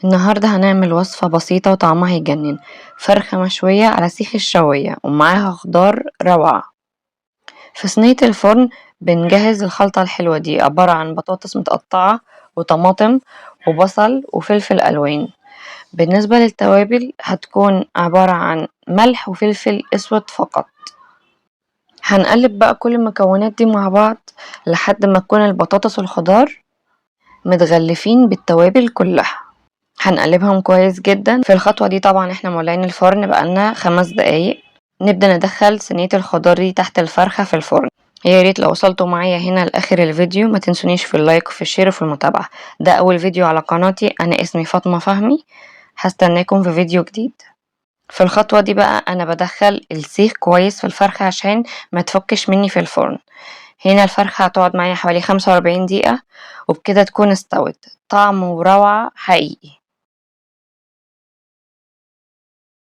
النهاردة هنعمل وصفة بسيطة وطعمها يجنن. فرخة مشوية على سيخ الشواية ومعاها خضار روعة. في صينية الفرن بنجهز الخلطة الحلوة دي، عبارة عن بطاطس متقطعة وطماطم وبصل وفلفل ألوان. بالنسبة للتوابل هتكون عبارة عن ملح وفلفل أسود فقط. هنقلب بقى كل المكونات دي مع بعض لحد ما تكون البطاطس والخضار متغلفين بالتوابل كلها. هنقلبهم كويس جدا. في الخطوة دي طبعا احنا مولعين الفرن بقالنا 5 دقايق. نبدأ ندخل صينية الخضار دي تحت الفرخة في الفرن. يا ريت لو وصلتوا معايا هنا لاخر الفيديو ما تنسونيش في اللايك وفي الشير وفي المتابعة. ده اول فيديو على قناتي، انا اسمي فاطمة فهمي. هستناكم في فيديو جديد. في الخطوة دي بقى انا بدخل السيخ كويس في الفرخة عشان ما تفكش مني في الفرن. هنا الفرخة هتقعد معايا حوالي 45 دقيقة وبكده تكون استوت. طعم وروعة حقيقي.